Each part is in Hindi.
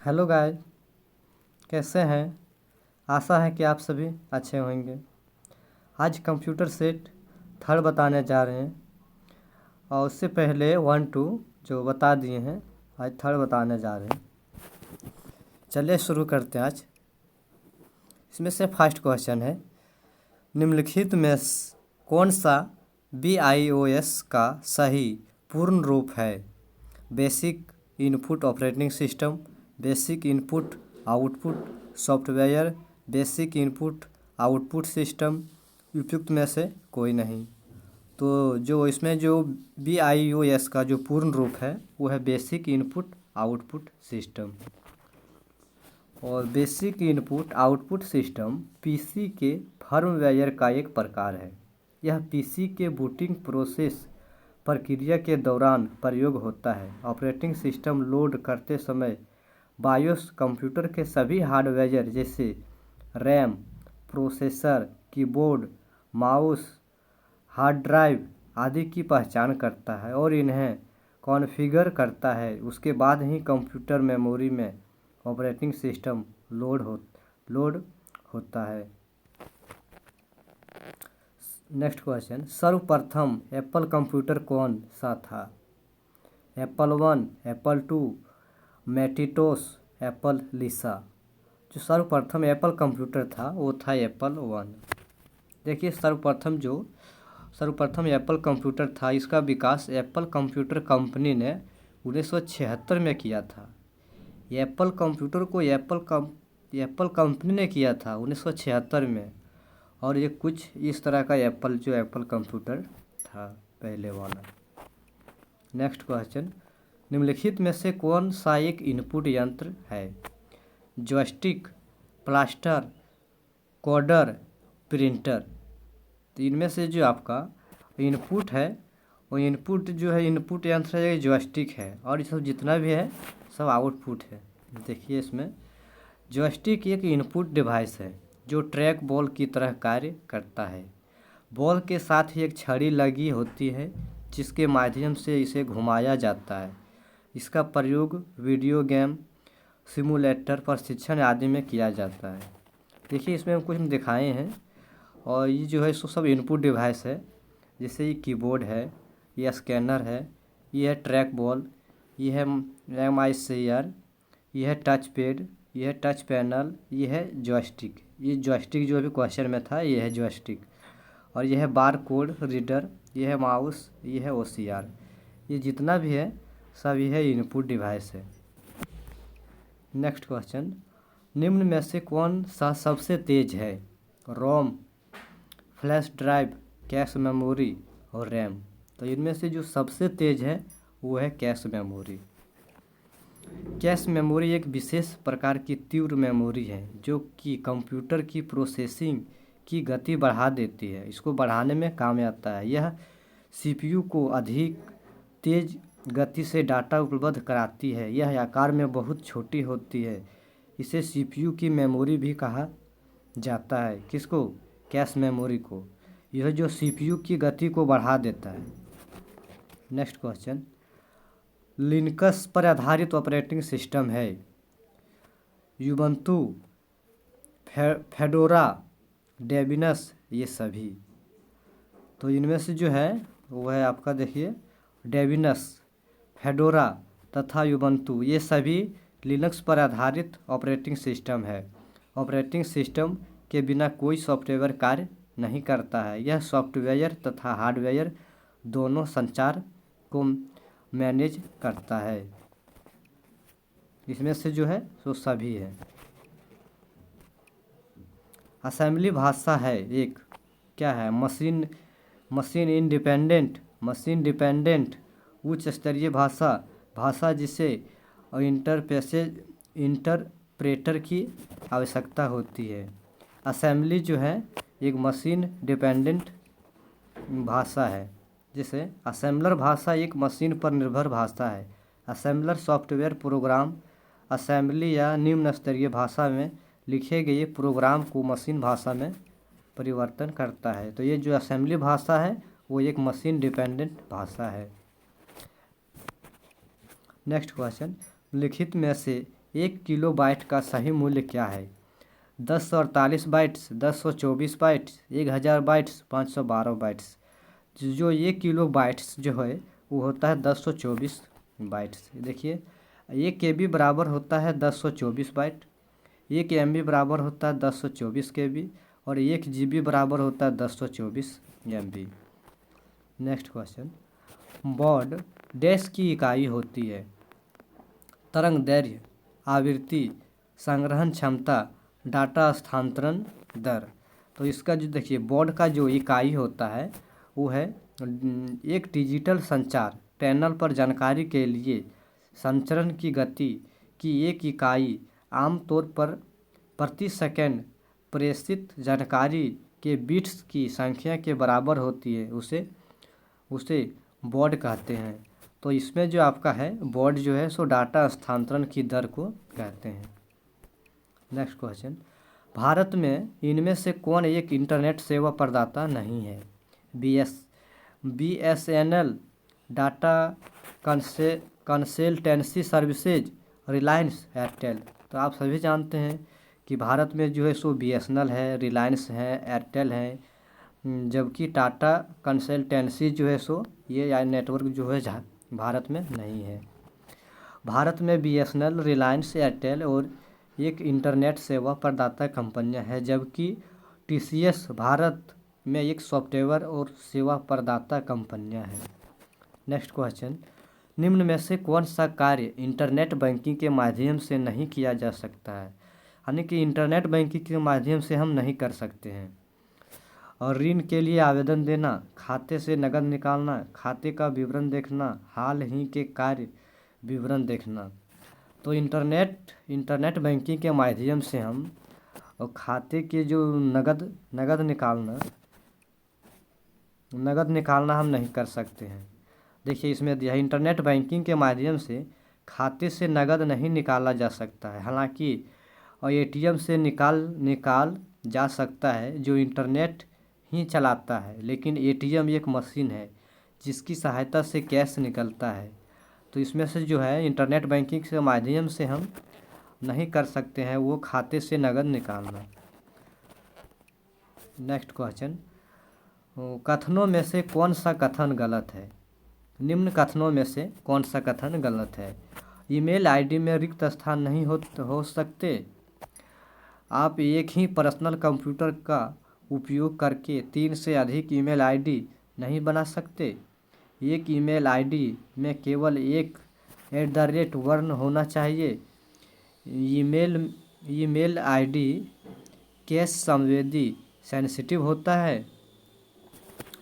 हेलो गाइस, कैसे हैं। आशा है कि आप सभी अच्छे होंगे। आज कंप्यूटर सेट थर्ड बताने जा रहे हैं और उससे पहले 1 2 जो बता दिए हैं, आज थर्ड बताने जा रहे हैं। चलिए शुरू करते हैं आज। इसमें से फर्स्ट क्वेश्चन है, निम्नलिखित में कौन सा BIOS का सही पूर्ण रूप है। Basic input operating system, basic input output software, basic input output system. उपयुक्त में से कोई नहीं। तो जो इसमें जो BIOS का जो पूर्ण रूप है वो है बेसिक इनपुट आउटपुट सिस्टम। और basic input output system PC के फर्मवेयर का एक प्रकार है। यह PC के बूटिंग प्रोसेस प्रक्रिया के दौरान प्रयोग होता है। ऑपरेटिंग सिस्टम लोड करते समय बायोस कंप्यूटर के सभी हार्डवेयर जैसे RAM, processor, keyboard, mouse, hard drive आदि की पहचान करता है और इन्हें कॉन्फ़िगर करता है। उसके बाद ही कंप्यूटर मेमोरी में ऑपरेटिंग सिस्टम लोड होता है। नेक्स्ट क्वेश्चन, सर्वप्रथम एप्पल कंप्यूटर कौन सा था। एप्पल 1, एप्पल 2, मैकिन्टोश, एप्पल लिसा। जो सर्वप्रथम एप्पल कंप्यूटर था वो था एप्पल 1। देखिए सर्वप्रथम एप्पल कंप्यूटर था, इसका विकास एप्पल कंप्यूटर कंपनी ने 1976 में किया था। एप्पल कंप्यूटर को एप्पल कंपनी ने किया था 1976 में। और ये कुछ इस तरह का एप्पल कंप्यूटर था पहले वाला। नेक्स्ट क्वेश्चन, निम्नलिखित में से कौन सा एक इनपुट यंत्र है। Joystick, plaster, coder, printer. तो इनमें से जो आपका इनपुट है वो इनपुट यंत्र है, जॉयस्टिक है। और ये सब जितना भी है सब आउटपुट है। देखिए इसमें जॉयस्टिक एक इनपुट डिवाइस है जो ट्रैक बॉल की तरह कार्य करता है। बॉल के साथ ही एक छड़ी लगी होती है जिसके माध्यम से इसे घुमाया जाता है। इसका प्रयोग वीडियो गेम, सिमुलेटर, प्रशिक्षण आदि में किया जाता है। देखिए इसमें हम कुछ दिखाए हैं और ये जो है सो सब इनपुट डिवाइस है। जैसे ये कीबोर्ड है, ये स्कैनर है, ये है ट्रैक बॉल, ये है MICR, ये है टच पैड, ये है टच पैनल, ये है जॉयस्टिक। ये जॉयस्टिक जो अभी क्वेश्चन में था ये है जॉयस्टिक। और ये है बार कोड रीडर, ये है माउस, ये है OCR। ये जितना भी है सब ये है इनपुट डिवाइस है। नेक्स्ट क्वेश्चन, निम्न में से कौन सा सबसे तेज है। रोम, फ्लैश ड्राइव, कैश मेमोरी और रैम। तो इनमें से जो सबसे तेज है वो है कैश मेमोरी। कैश मेमोरी एक विशेष प्रकार की तीव्र मेमोरी है जो कि कंप्यूटर की प्रोसेसिंग की गति बढ़ा देती है। इसको बढ़ाने में काम आता है। यह CPU को अधिक तेज गति से डाटा उपलब्ध कराती है। यह आकार में बहुत छोटी होती है। इसे CPU की मेमोरी भी कहा जाता है। किसको? कैश मेमोरी को। यह जो CPU की गति को बढ़ा देता है। नेक्स्ट क्वेश्चन, लिनक्स पर आधारित ऑपरेटिंग सिस्टम है। यूबंतु, फेडोरा, डेबियस, ये सभी। तो इनमें से जो है वो है आपका देखिए डेबियस, फेडोरा तथा यूबंतु, ये सभी लिनक्स पर आधारित ऑपरेटिंग सिस्टम है। ऑपरेटिंग सिस्टम के बिना कोई सॉफ्टवेयर कार्य नहीं करता है। यह सॉफ्टवेयर तथा हार्डवेयर दोनों संचार को मैनेज करता है। इसमें से जो है सो सभी है। असेंबली भाषा है एक, क्या है, मशीन डिपेंडेंट उच्च स्तरीय भाषा जिसे इंटरप्रेटर की आवश्यकता होती है। असेंबली जो है एक मशीन डिपेंडेंट भाषा है। जैसे असेंबलर भाषा एक मशीन पर निर्भर भाषा है। असेंबलर सॉफ्टवेयर प्रोग्राम असेंबली या निम्न स्तरीय भाषा में लिखे गए प्रोग्राम को मशीन भाषा में परिवर्तन करता है। तो ये जो असेंबली भाषा है वो एक मशीन डिपेंडेंट भाषा है। नेक्स्ट क्वेश्चन, लिखित में से 1 किलो बाइट का सही मूल्य क्या है? 1048 बाइट्स, 1024 बाइट्स, 1000 बाइट्स, 512 बाइट्स। जो 1 किलो बाइट्स जो है वो होता है 1024 बाइट्स। देखिए 1 KB बराबर होता है 1024 बाइट, 1 MB बराबर होता है 1024 KB और 1 GB बराबर होता है 1024 MB। Next question, baud dash की इकाई होती है? तरंग दैर्घ्य, आवृत्ति, संग्रहण क्षमता, डाटा स्थानांतरण दर। तो इसका जो देखिए बॉड का जो इकाई होता है वो है एक डिजिटल संचार पैनल पर जानकारी के लिए संचरण की गति की एक इकाई आमतौर पर प्रति सेकंड प्रेषित जानकारी के बिट्स की संख्या के बराबर होती है, उसे बॉड कहते हैं। तो इसमें जो आपका है बॉड जो है सो डाटा हस्तांतरण की दर को कहते हैं। नेक्स्ट क्वेश्चन, भारत में इनमें से कौन एक इंटरनेट सेवा प्रदाता नहीं है? BSNL, data consultancy services, Reliance, Airtel. तो आप सभी जानते हैं कि भारत में जो है सो BSNL है, रिलायंस है, एयरटेल है, जबकि टाटा कंसल्टेंसी जो है सो ये नेटवर्क जो है भारत में नहीं है। भारत में BSNL, रिलायंस, एयरटेल और एक इंटरनेट सेवा प्रदाता कंपनियां हैं, जबकि TCS भारत में एक सॉफ्टवेयर और सेवा प्रदाता कंपनियां हैं। नेक्स्ट क्वेश्चन, निम्न में से कौन सा कार्य इंटरनेट बैंकिंग के माध्यम से नहीं किया जा सकता है? यानी कि इंटरनेट बैंकिंग के माध्यम से हम नहीं कर सकते हैं। और ऋण के लिए आवेदन देना, खाते से नकद निकालना, खाते का विवरण देखना, हाल ही के कार्य विवरण देखना। तो इंटरनेट बैंकिंग के माध्यम से हम और खाते के जो नगद निकालना हम नहीं कर सकते हैं। देखिए इसमें दिया इंटरनेट बैंकिंग के माध्यम से खाते से नगद नहीं निकाला जा सकता है, हालांकि और ATM से निकाल जा सकता है जो इंटरनेट ही चलाता है, लेकिन ATM एक मशीन है जिसकी सहायता से कैश निकलता है। तो इसमें से जो है इंटरनेट बैंकिंग के माध्यम से हम नहीं कर सकते हैं वो खाते से नगद निकालना। नेक्स्ट क्वेश्चन, कथनों में से कौन सा कथन गलत है? निम्न कथनों में से कौन सा कथन गलत है? ईमेल आईडी में रिक्त स्थान नहीं हो सकते। आप एक ही पर्सनल कंप्यूटर का उपयोग करके 3 से अधिक ईमेल आईडी नहीं बना सकते। एक ईमेल आईडी में केवल एक @ वर्ण होना चाहिए। ईमेल आईडी केस संवेदी सेंसिटिव होता है।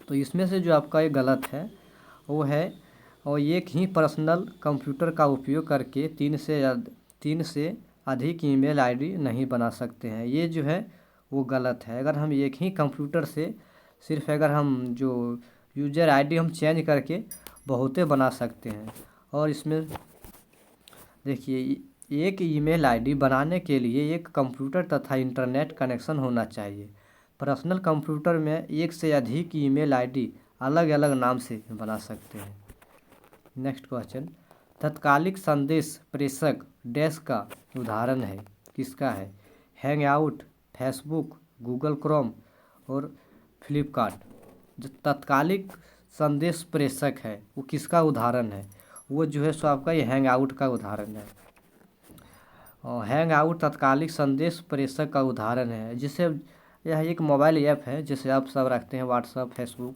तो इसमें से जो आपका ये गलत है वो है और एक ही पर्सनल कंप्यूटर का उपयोग करके 3 से अधिक ईमेल आईडी नहीं बना सकते हैं। ये जो है वो गलत है। अगर हम एक ही कंप्यूटर से सिर्फ अगर हम जो यूज़र आईडी हम चेंज करके बहुते बना सकते हैं। और इसमें देखिए एक ईमेल आईडी बनाने के लिए एक कंप्यूटर तथा इंटरनेट कनेक्शन होना चाहिए। पर्सनल कंप्यूटर में एक से अधिक ईमेल आईडी अलग अलग नाम से बना सकते हैं। नेक्स्ट क्वेश्चन, तत्कालिक संदेश प्रेषक डैश का उदाहरण है, किसका है? हैंगआउट, फेसबुक, गूगल क्रोम और फ्लिपकार्ट। जो तत्कालिक संदेश प्रेषक है वो किसका उदाहरण है? वो जो है सो आपका ये हैंगआउट का उदाहरण है। और हैंगआउट तत्कालिक संदेश प्रेषक का उदाहरण है, जिसे यह एक मोबाइल ऐप है जिसे आप सब रखते हैं, व्हाट्सअप, फेसबुक,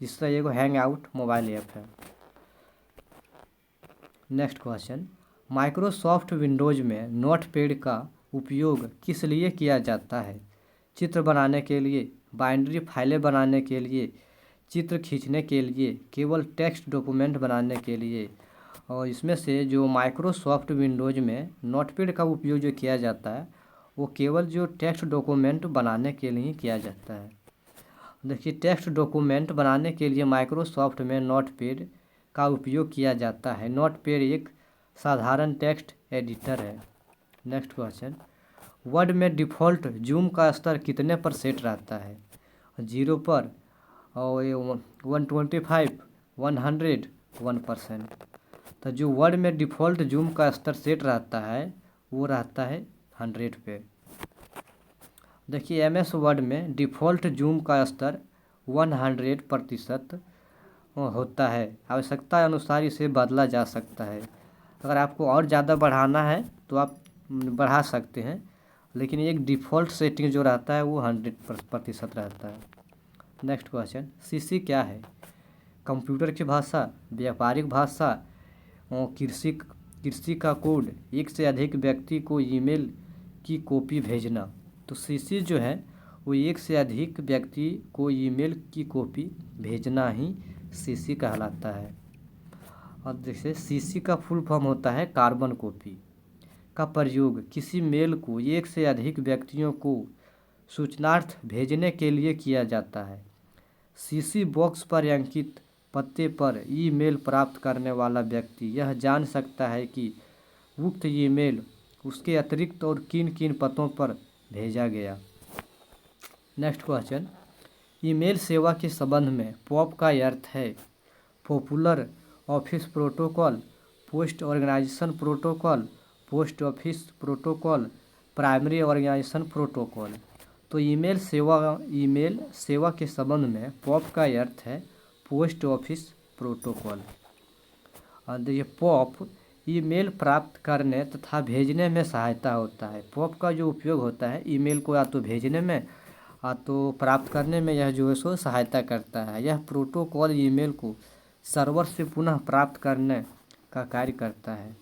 जिससे ये हैंगआउट मोबाइल ऐप है। नेक्स्ट क्वेश्चन, माइक्रोसॉफ्ट विंडोज़ में नोटपैड का उपयोग किस लिए किया जाता है? चित्र बनाने के लिए, बाइनरी फाइलें बनाने के लिए, चित्र खींचने के लिए, केवल टेक्स्ट डॉक्यूमेंट बनाने के लिए। और इसमें से जो माइक्रोसॉफ्ट विंडोज़ में नोटपैड का उपयोग जो किया जाता है वो केवल जो टेक्स्ट डॉक्यूमेंट बनाने के लिए किया जाता है। देखिए टेक्स्ट डॉक्यूमेंट बनाने के लिए माइक्रोसॉफ्ट में नोटपैड का उपयोग किया जाता है। नोटपैड एक साधारण टेक्स्ट एडिटर है। नेक्स्ट क्वेश्चन, वर्ड में डिफ़ॉल्ट जूम का स्तर कितने पर सेट रहता है? 0 पर और 125, 100, 1%। तो जो वर्ड में डिफ़ॉल्ट जूम का स्तर सेट रहता है वो रहता है 100 पे। देखिए एमएस वर्ड में डिफ़ॉल्ट जूम का स्तर 100% होता है। आवश्यकता अनुसार इसे बदला जा सकता है। अगर आपको और ज़्यादा बढ़ाना है तो आप बढ़ा सकते हैं, लेकिन एक डिफ़ॉल्ट सेटिंग जो रहता है वो 100% रहता है। नेक्स्ट क्वेश्चन, सीसी क्या है? कंप्यूटर की भाषा, व्यापारिक भाषा, कृषि का कोड, एक से अधिक व्यक्ति को ईमेल की कॉपी भेजना। तो सीसी जो है वो एक से अधिक व्यक्ति को ईमेल की कॉपी भेजना ही सीसी कहलाता है। और जैसे सीसी का फुल फॉर्म होता है कार्बन कॉपी का प्रयोग किसी मेल को एक से अधिक व्यक्तियों को सूचनार्थ भेजने के लिए किया जाता है। सीसी बॉक्स पर अंकित पते पर ईमेल प्राप्त करने वाला व्यक्ति यह जान सकता है कि उक्त ईमेल उसके अतिरिक्त और किन किन पतों पर भेजा गया। नेक्स्ट क्वेश्चन, ईमेल सेवा के संबंध में पॉप का अर्थ है popular office protocol, post organisation protocol, post office protocol, primary organisation protocol. तो ईमेल सेवा के संबंध में पॉप का अर्थ है पोस्ट ऑफिस प्रोटोकॉल। और ये पॉप ईमेल प्राप्त करने तथा भेजने में सहायता होता है। पॉप का जो उपयोग होता है ईमेल को या तो भेजने में या तो प्राप्त करने में, यह जो है सो सहायता करता है। यह प्रोटोकॉल ईमेल को सर्वर से पुनः प्राप्त करने का कार्य करता है।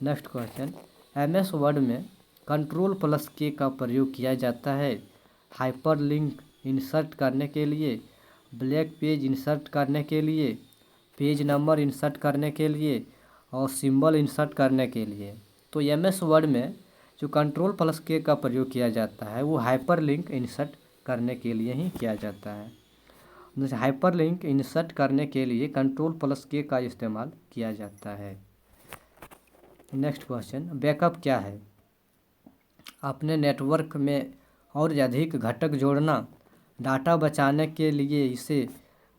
नेक्स्ट क्वेश्चन, एमएस वर्ड में Ctrl+K का प्रयोग किया जाता है हाइपरलिंक इंसर्ट करने के लिए, ब्लैक पेज इंसर्ट करने के लिए, पेज नंबर इंसर्ट करने के लिए और सिंबल इंसर्ट करने के लिए। तो एमएस वर्ड में जो Ctrl+K का प्रयोग किया जाता है वो हाइपरलिंक इंसर्ट करने के लिए ही किया जाता है। जैसे हाइपरलिंक इंसर्ट करने के लिए Ctrl+K का इस्तेमाल किया जाता है। नेक्स्ट क्वेश्चन, बैकअप क्या है? अपने नेटवर्क में और अधिक घटक जोड़ना, डाटा बचाने के लिए इसे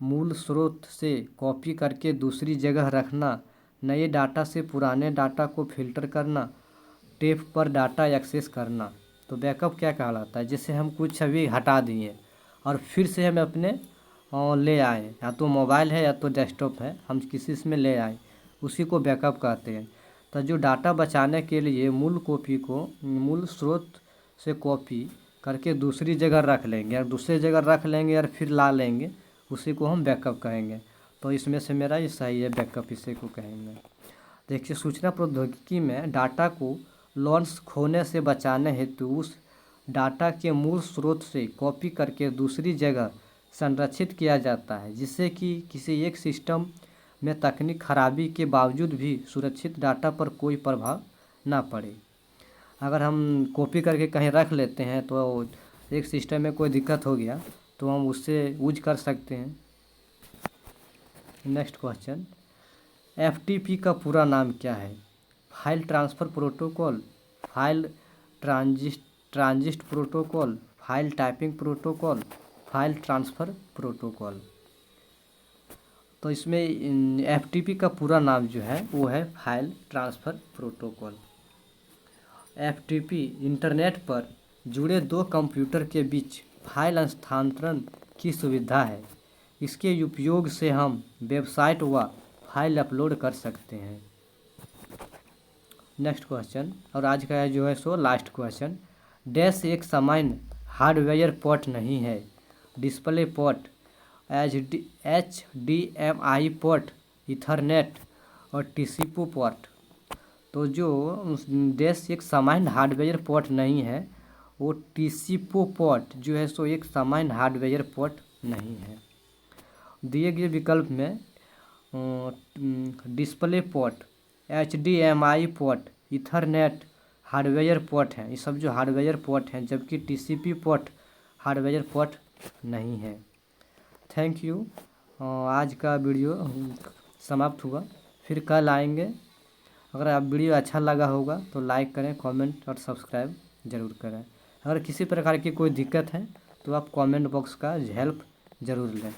मूल स्रोत से कॉपी करके दूसरी जगह रखना, नए डाटा से पुराने डाटा को फिल्टर करना, टेप पर डाटा एक्सेस करना। तो बैकअप क्या कहलाता है? जैसे हम कुछ छवि हटा दिए और फिर से हम अपने ले आए, या तो मोबाइल है या तो डेस्कटॉप है, हम किसी इसमें ले आए, उसी को बैकअप कहते हैं। तो जो डाटा बचाने के लिए मूल कॉपी को मूल स्रोत से कॉपी करके दूसरी जगह रख लेंगे और दूसरी जगह रख लेंगे और फिर ला लेंगे, उसी को हम बैकअप कहेंगे। तो इसमें से मेरा ये सही है, बैकअप इसी को कहेंगे। देखिए सूचना प्रौद्योगिकी में डाटा को लॉस खोने से बचाने हेतु उस डाटा के मूल स्रोत से कॉपी करके दूसरी जगह संरक्षित किया जाता है, जिससे कि किसी एक सिस्टम में तकनीक खराबी के बावजूद भी सुरक्षित डाटा पर कोई प्रभाव ना पड़े। अगर हम कॉपी करके कहीं रख लेते हैं तो एक सिस्टम में कोई दिक्कत हो गया तो हम उससे यूज कर सकते हैं। नेक्स्ट क्वेश्चन, एफटीपी का पूरा नाम क्या है? File transfer protocol, file transit protocol, file typing protocol, file transfer protocol. तो इसमें एफटीपी का पूरा नाम जो है वो है file transfer protocol. FTP internet पर जुड़े दो कंप्यूटर के बीच फाइल हस्तांतरण की सुविधा है। इसके उपयोग से हम वेबसाइट व फाइल अपलोड कर सकते हैं। नेक्स्ट क्वेश्चन, और आज का जो है सो लास्ट क्वेश्चन, डैश एक सामान्य हार्डवेयर पोर्ट नहीं है। Display port, HDMI port, Ethernet और टीसीपी पोर्ट। तो जो डैश एक सामान्य हार्डवेयर पोर्ट नहीं है, वो टीसीपी पोर्ट जो है सो एक सामान्य हार्डवेयर पोर्ट नहीं है। दिए गए विकल्प में display port, HDMI port, Ethernet hardware port हैं। ये सब जो हार्डवेयर पोर्ट हैं, जबकि टीसीपी पोर्ट हार्डवेयर पोर्ट नहीं है। Thank you. आज का वीडियो समाप्त हुआ, फिर कल आएंगे। अगर आप वीडियो अच्छा लगा होगा तो लाइक करें, कमेंट और सब्सक्राइब ज़रूर करें। अगर किसी प्रकार की कोई दिक्कत है तो आप कमेंट बॉक्स का हेल्प ज़रूर लें।